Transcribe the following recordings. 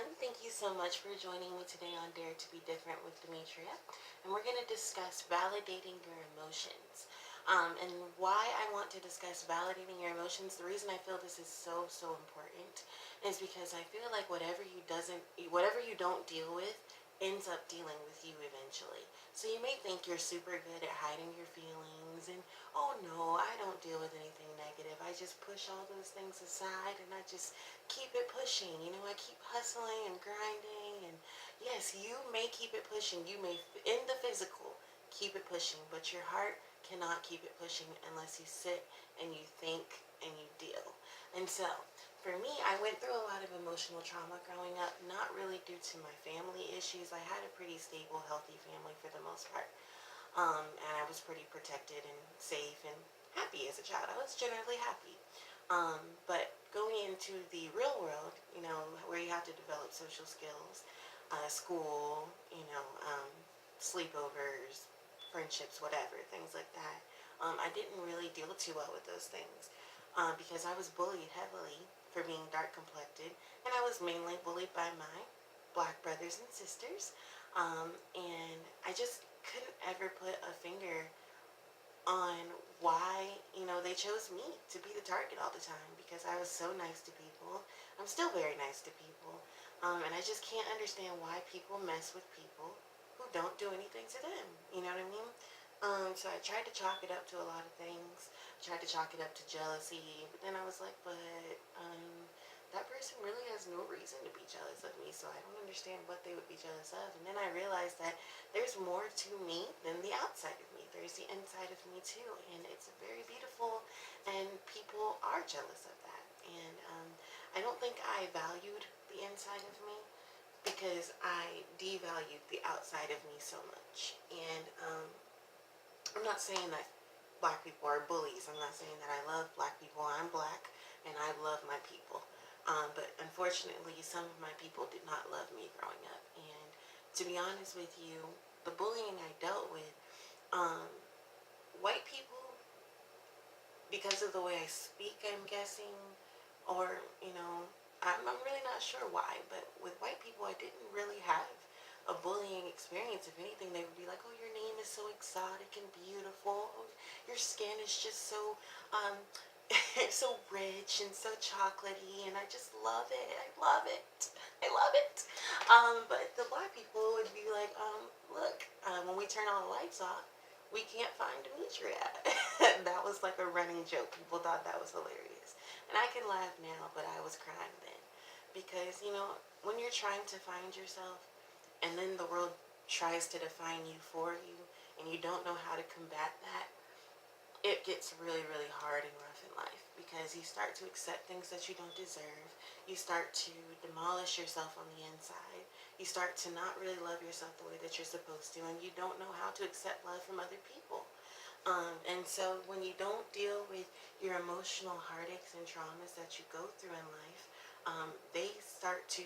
everyone. Thank you so much for joining me today on Dare to Be Different with Demetria. And we're going to discuss validating your emotions. And why I want to discuss validating your emotions, the reason I feel this is so important is because I feel like whatever you don't deal with ends up dealing with you eventually. So you may think you're super good at hiding your feelings and, oh no, I don't deal with anything negative. I just push all those things aside and I just keep it pushing. I keep hustling and grinding. And yes, you may keep it pushing. You may, in the physical, keep it pushing, but your heart cannot keep it pushing unless you sit and you think and you deal. And so, for me, I went through a lot of emotional trauma growing up, not really due to my family issues. I had a pretty stable, healthy family for the most part. And I was pretty protected and safe and happy as a child. I was generally happy. But going into the real world, where you have to develop social skills, school, sleepovers, friendships, whatever, things like that. I didn't really deal too well with those things because I was bullied heavily for being dark complected, and I was mainly bullied by my black brothers and sisters. And I just couldn't ever put a finger on why, they chose me to be the target all the time because I was so nice to people. I'm still very nice to people. And I just can't understand why people mess with people who don't do anything to them. You know what I mean? So I tried to chalk it up to a lot of things. I tried to chalk it up to jealousy, but then I was like, but that person really has no reason to be jealous of me, so I don't understand what they would be jealous of. And then I realized that there's more to me than the outside of me. There's the inside of me too, and it's very beautiful, and people are jealous of that. And I don't think I valued the inside of me because I devalued the outside of me so much. And I'm not saying that black people are bullies. I'm not saying that I love black people. I'm black and I love my people. But unfortunately, some of my people did not love me growing up. And to be honest with you, the bullying I dealt with, um, white people, because of the way I speak, I'm guessing, or, I'm really not sure why, but with white people, I didn't really have a bullying experience. If anything, they would be like, oh, your name is so exotic and beautiful. Oh, your skin is just so, so rich and so chocolatey, and I just love it. I love it. I love it. But the black people would be like, look, when we turn all the lights off, we can't find Demetria. That was like a running joke. People thought that was hilarious. And I can laugh now, but I was crying then. Because, when you're trying to find yourself and then the world tries to define you for you and you don't know how to combat that, it gets really hard and rough in life because you start to accept things that you don't deserve. You start to demolish yourself on the inside. You start to not really love yourself the way that you're supposed to, and you don't know how to accept love from other people. And so when you don't deal with your emotional heartaches and traumas that you go through in life, they start to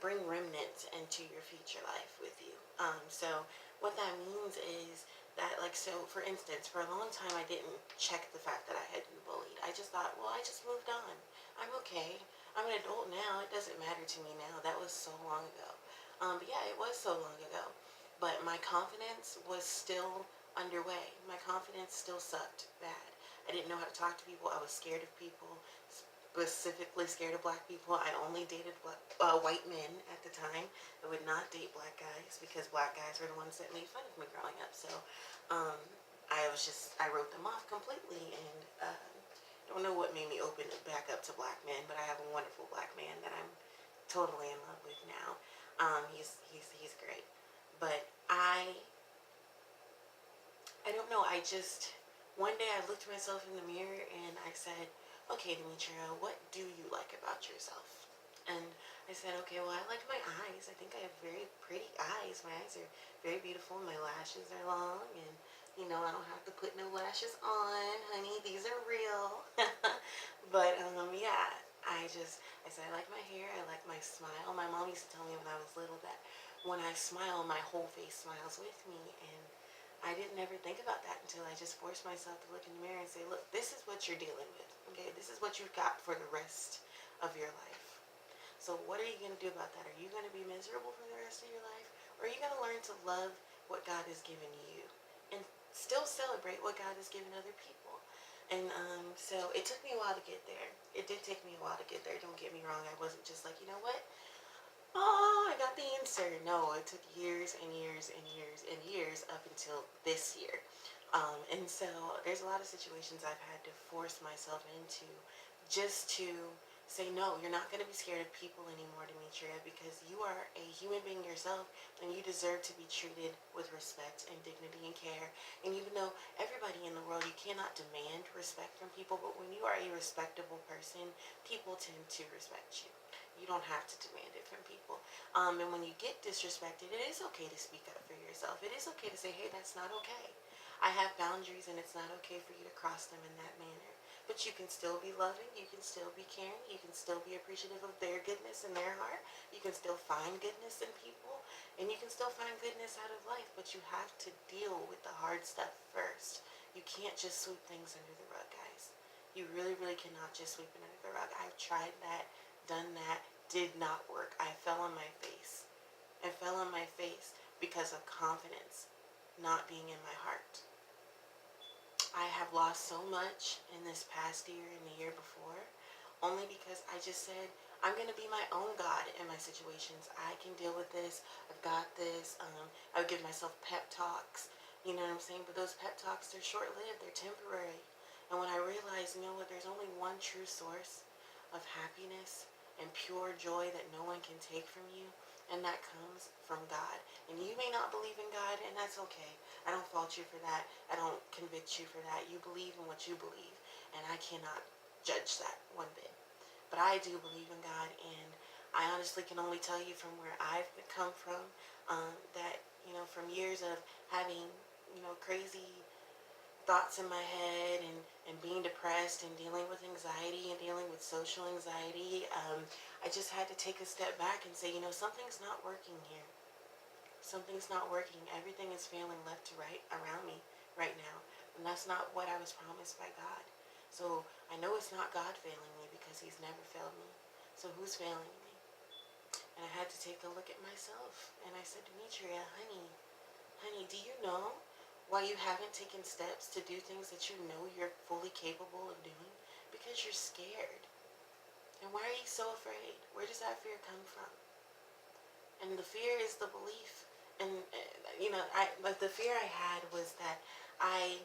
bring remnants into your future life with you. So what that means is that, like, so for instance, for a long time I didn't check the fact that I had been bullied. I just thought, well, I just moved on. I'm okay. I'm an adult now. It doesn't matter to me now. That was so long ago. But yeah, it was so long ago. But my confidence was still underway. My confidence still sucked bad. I didn't know how to talk to people. I was scared of people, specifically scared of black people. I only dated white men at the time. I would not date black guys because black guys were the ones that made fun of me growing up. So I wrote them off completely, and don't know what made me open it back up to black men, but I have a wonderful black man that I'm totally in love with now. He's great. But I don't know. One day I looked myself in the mirror and I said, okay, Demetria, what do you like about yourself? And I said, okay, well, I like my eyes. I think I have very pretty eyes. My eyes are very beautiful. My lashes are long, and, I don't have to put no lashes on, honey. These are real. But, yeah, I said, I like my hair. I like my smile. My mom used to tell me when I was little that when I smile, my whole face smiles with me, and I didn't ever think about that until I just forced myself to look in the mirror and say, look, this is what you're dealing with, okay? This is what you've got for the rest of your life. So what are you going to do about that? Are you going to be miserable for the rest of your life? Or are you going to learn to love what God has given you and still celebrate what God has given other people? And so it took me a while to get there. It did take me a while to get there. Don't get me wrong. I wasn't just like, you know what? Oh, I got the answer. No, it took years and years and years and years up until this year. And so there's a lot of situations I've had to force myself into just to say, no, you're not going to be scared of people anymore, Demetria, because you are a human being yourself and you deserve to be treated with respect and dignity and care. And even though everybody in the world, you cannot demand respect from people, but when you are a respectable person, people tend to respect you. You don't have to demand it from people. And when you get disrespected, it is okay to speak up for yourself. It is okay to say, hey, that's not okay. I have boundaries and it's not okay for you to cross them in that manner. But you can still be loving, you can still be caring, you can still be appreciative of their goodness in their heart, you can still find goodness in people, and you can still find goodness out of life, but you have to deal with the hard stuff first. You can't just sweep things under the rug, guys. You really, really cannot just sweep it under the rug. I've tried that, done that, did not work. I fell on my face. I fell on my face because of confidence not being in my heart. I have lost so much in this past year and the year before, only because I just said, I'm going to be my own God in my situations. I can deal with this. I've got this. I would give myself pep talks. You know what I'm saying? But those pep talks, they're short-lived. They're temporary. And when I realized, you know what, there's only one true source of happiness and pure joy that no one can take from you, and that comes from God. And you may not believe in God, and that's okay. I don't fault you for that. I don't convict you for that. You believe in what you believe, and I cannot judge that one bit. But I do believe in God, and I honestly can only tell you from where I've come from, that, you know, from years of having, you know, crazy thoughts in my head and being depressed and dealing with anxiety and dealing with social anxiety, I just had to take a step back and say, you know, something's not working here. Something's not working. Everything is failing left to right around me right now. And that's not what I was promised by God. So I know it's not God failing me because he's never failed me. So who's failing me? And I had to take a look at myself. And I said, Demetria, honey, do you know why you haven't taken steps to do things that you know you're fully capable of doing? Because you're scared. And why are you so afraid? Where does that fear come from? And the fear is the belief. And, you know, the fear I had was that I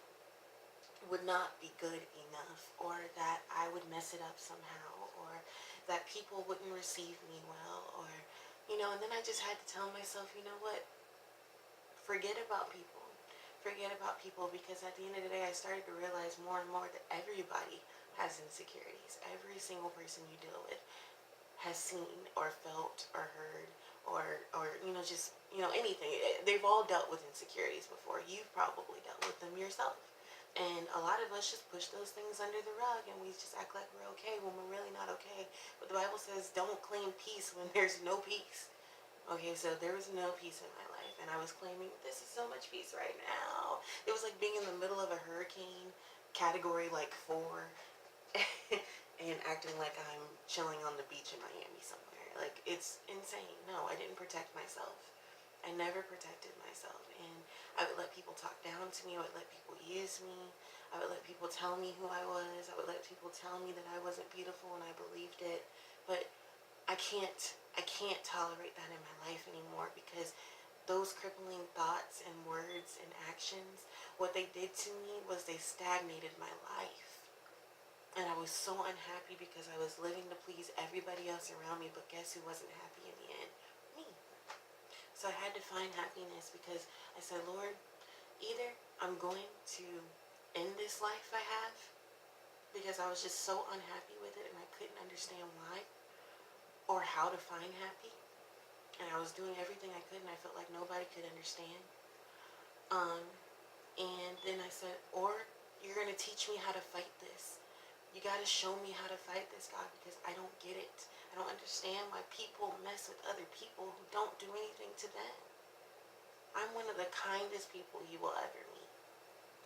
would not be good enough, or that I would mess it up somehow, or that people wouldn't receive me well, or, you know, and then I just had to tell myself, you know what? Forget about people. Forget about people, because at the end of the day, I started to realize more and more that everybody has insecurities. Every single person you deal with has seen or felt or heard or you know, just, you know, anything. They've all dealt with insecurities before. You've probably dealt with them yourself. And a lot of us just push those things under the rug and we just act like we're okay when we're really not okay. But the Bible says don't claim peace when there's no peace. Okay, so there was no peace in my life, and I was claiming, this is so much peace right now. It was like being in the middle of a hurricane, category like 4, and acting like I'm chilling on the beach in Miami somewhere. Like, it's insane. No, I didn't protect myself. I never protected myself, and I would let people talk down to me. I would let people use me. I would let people tell me who I was. I would let people tell me that I wasn't beautiful, and I believed it. But I can't tolerate that in my life anymore, because those crippling thoughts and words and actions, what they did to me was they stagnated my life. And I was so unhappy because I was living to please everybody else around me, but guess who wasn't happy in the end? Me. So I had to find happiness, because I said, Lord, either I'm going to end this life I have, because I was just so unhappy with it and I couldn't understand why, or how to find happy. And I was doing everything I could, and I felt like nobody could understand. And then I said, or you're going to teach me how to fight this. You got to show me how to fight this, God, because I don't get it. I don't understand why people mess with other people who don't do anything to them. I'm one of the kindest people you will ever meet.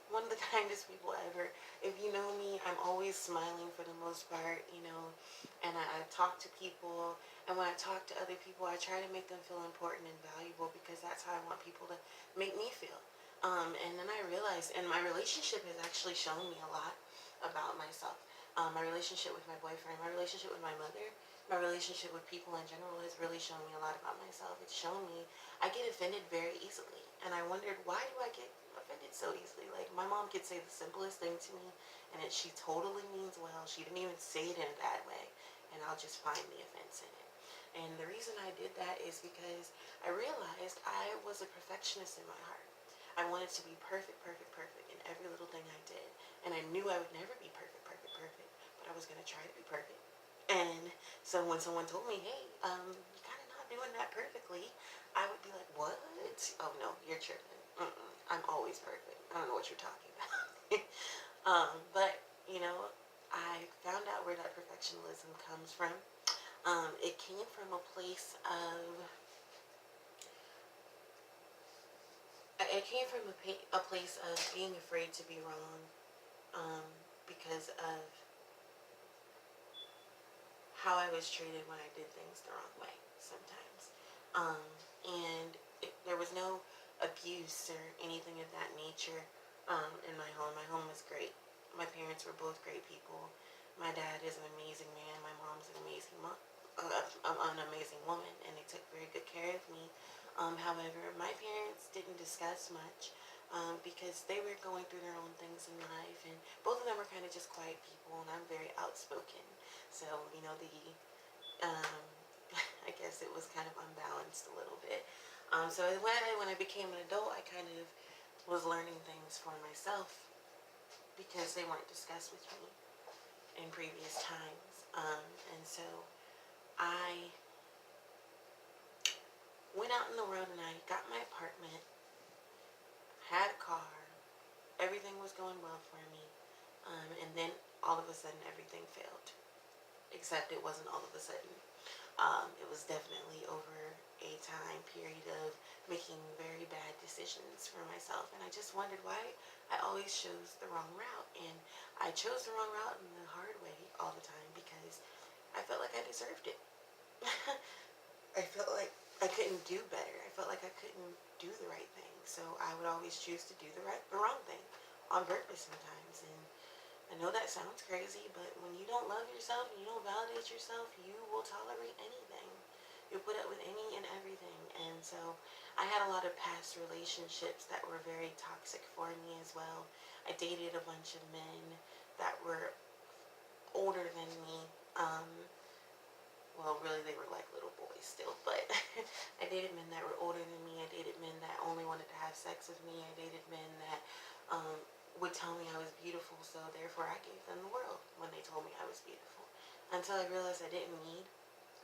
one of the kindest people ever. If you know me, I'm always smiling for the most part, and I talk to people. And when I talk to other people, I try to make them feel important and valuable because that's how I want people to make me feel. And then I realized, and my relationship has actually shown me a lot about myself. My relationship with my boyfriend, my relationship with my mother, my relationship with people in general has really shown me a lot about myself. It's shown me I get offended very easily. And I wondered, why do I get offended so easily? Like, my mom could say the simplest thing to me, and she totally means well. She didn't even say it in a bad way, and I'll just find the offense in it. And the reason I did that is because I realized I was a perfectionist in my heart. I wanted to be perfect, perfect, perfect in every little thing I did. And I knew I would never be perfect, perfect, perfect, but I was going to try to be perfect. And so when someone told me, hey, you're kind of not doing that perfectly, I would be like, what? Oh no, you're tripping. I'm always perfect. I don't know what you're talking about. But, I found out where that perfectionism comes from. It came from a place of, it came from a place of being afraid to be wrong, because of how I was treated when I did things the wrong way sometimes. And there was no abuse or anything of that nature in my home. My home was great. My parents were both great people. My dad is an amazing man. My mom's an amazing woman, and they took very good care of me. However, my parents didn't discuss much because they were going through their own things in life, and both of them were kind of just quiet people, and I'm very outspoken. So, um, I guess it was kind of unbalanced a little bit. So when I became an adult, I kind of was learning things for myself because they weren't discussed with me in previous times. And so I went out in the world and I got my apartment, had a car, everything was going well for me. And then all of a sudden everything failed. Except it wasn't all of a sudden. It was definitely over a time period of making very bad decisions for myself. And I just wondered why I always chose the wrong route. And I chose the wrong route in the hard way all the time because I felt like I deserved it. I felt like I couldn't do better. I felt like I couldn't do the right thing. So I would always choose to do the wrong thing on purpose sometimes. And I know that sounds crazy, but when you don't love yourself and you don't validate yourself, you will tolerate anything. You'll put up with any and everything. And so I had a lot of past relationships that were very toxic for me as well. I dated a bunch of men that were older than me. Well, really, they were like little boys still, but I dated men that were older than me. I dated men that only wanted to have sex with me. I dated men that would tell me I was beautiful, so therefore I gave them the world when they told me I was beautiful. Until I realized I didn't need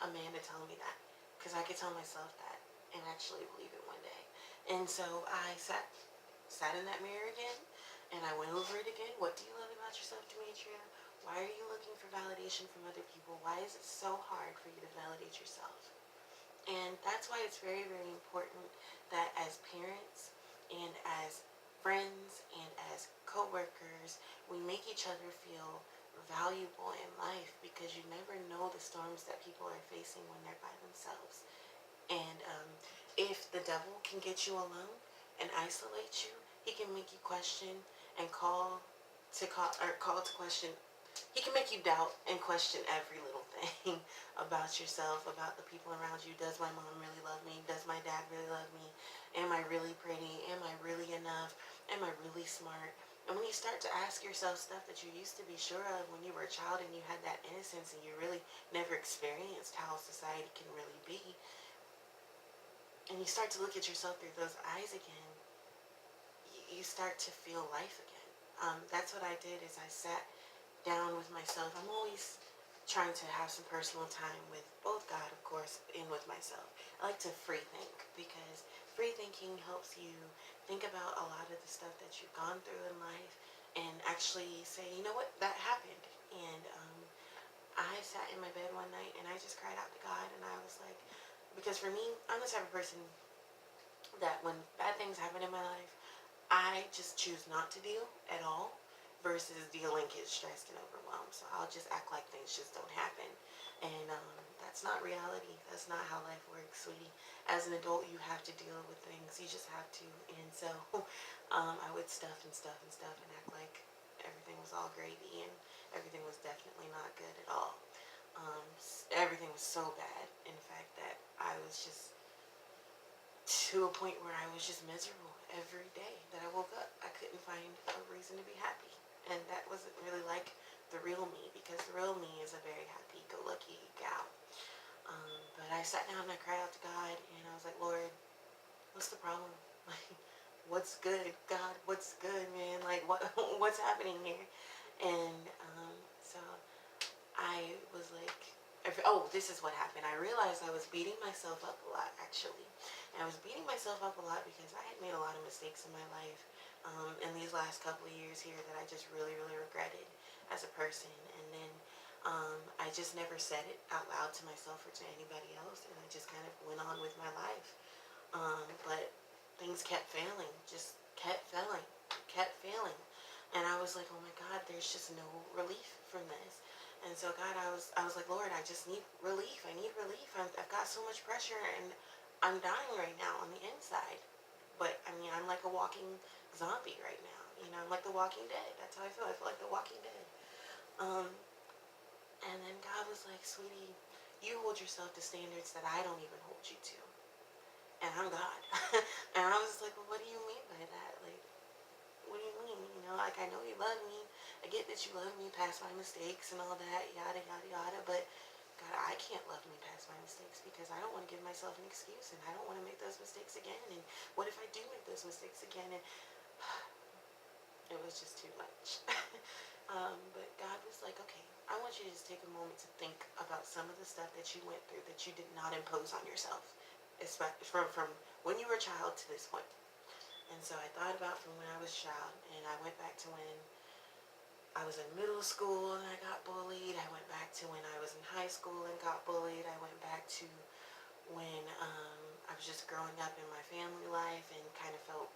a man to tell me that, because I could tell myself that and actually believe it one day. And so I sat in that mirror again, and I went over it again. What do you love about yourself, Demetria? Why are you looking for validation from other people? Why is it so hard for you to validate yourself? And that's why it's very, very important that as parents and as friends and as co-workers, we make each other feel valuable in life, because you never know the storms that people are facing when they're by themselves. And if the devil can get you alone and isolate you, he can make you question and call to question. He can make you doubt and question every little thing about yourself, about the people around you. Does my mom really love me? Does my dad really love me? Am I really pretty? Am I really enough? Am I really smart? And when you start to ask yourself stuff that you used to be sure of when you were a child and you had that innocence and you really never experienced how society can really be, and you start to look at yourself through those eyes again, you start to feel life again. That's what I did, is I sat down with myself. I'm always trying to have some personal time with both God, of course, and with myself. I like to free think, because free thinking helps you think about a lot of the stuff that you've gone through in life and actually say, you know what, that happened. And I sat in my bed one night and I just cried out to God, and I was like, because for me, I'm the type of person that when bad things happen in my life, I just choose not to deal at all versus dealing, get stressed and overwhelmed. So I'll just act like things just don't happen. And that's not reality. That's not how life works, sweetie. As an adult, you have to deal with things. You just have to. And so I would stuff and stuff and stuff and act like everything was all gravy, and everything was definitely not good at all. Everything was so bad, in fact, that I was just to a point where I was just miserable every day that I woke up. I couldn't find a reason to be happy. And that wasn't really like the real me, because the real me is a very happy go lucky gal. But I sat down and I cried out to God, and I was like, Lord, what's the problem? Like, what's good? God, what's good, man? Like, what's happening here? And so I was like, oh, this is what happened. I realized I was beating myself up a lot, actually. And I was beating myself up a lot because I had made a lot of mistakes in my life in these last couple of years here that I just really, really regretted as a person. And then I just never said it out loud to myself or to anybody else. And I just kind of went on with my life. But things kept failing, just kept failing. And I was like, oh my God, there's just no relief from this. And so God, I was like, Lord, I just need relief. I need relief. I've got so much pressure, and I'm dying right now on the inside. But I mean, I'm like a walking zombie right now. You know, I'm like the Walking Dead. That's how I feel. I feel like the Walking Dead. Um, and then God was like, sweetie, you hold yourself to standards that I don't even hold you to. And I'm God. And I was like, well, what do you mean by that? Like, what do you mean? You know, like, I know you love me. I get that you love me past my mistakes and all that, yada, yada, yada. But, God, I can't love me past my mistakes, because I don't want to give myself an excuse, and I don't want to make those mistakes again. And what if I do make those mistakes again? And it was just too much. But God was like, okay, I want you to just take a moment to think about some of the stuff that you went through that you did not impose on yourself, especially from when you were a child to this point. And so I thought about from when I was a child, and I went back to when I was in middle school and I got bullied. I went back to when I was in high school and got bullied. I went back to when I was just growing up in my family life and kind of felt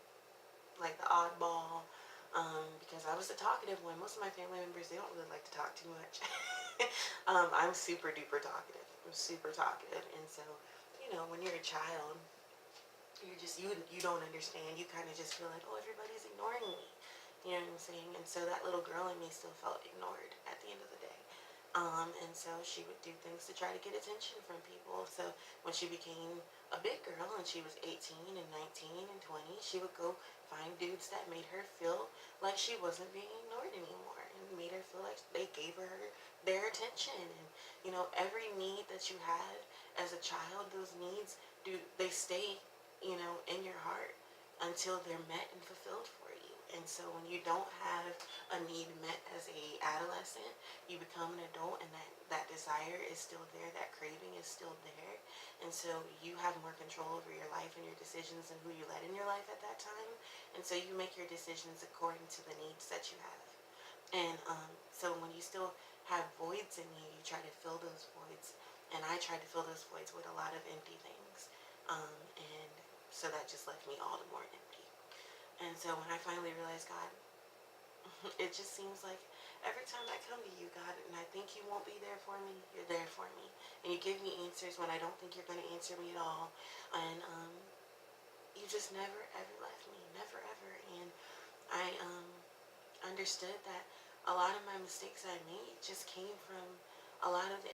like the oddball, because I was the talkative one. Most of my family members, they don't really like to talk too much. I'm super duper talkative. I'm super talkative. And so, you know, when you're a child, you don't understand. You kind of just feel like, oh, everybody's ignoring me. You know what I'm saying? And so that little girl in me still felt ignored at the end of the day. And so she would do things to try to get attention from people. So when she became a big girl and she was 18 and 19 and 20, she would go find dudes that made her feel like she wasn't being ignored anymore, and made her feel like they gave her their attention. And, you know, every need that you had as a child, those needs, they stay, you know, in your heart until they're met and fulfilled for you. And so when you don't have a need met as a adolescent, you become an adult, and that desire is still there, that craving is still there. And so you have more control over your life and your decisions and who you let in your life at that time. And so you make your decisions according to the needs that you have. And so when you still have voids in you, you try to fill those voids. And I tried to fill those voids with a lot of empty things. And so that just left me all the more empty. And so when I finally realized, God, it just seems like every time I come to you, God, and I think you won't be there for me, you're there for me. And you give me answers when I don't think you're going to answer me at all. And you just never, ever left me. Never, ever. And I understood that a lot of my mistakes I made just came from a lot of the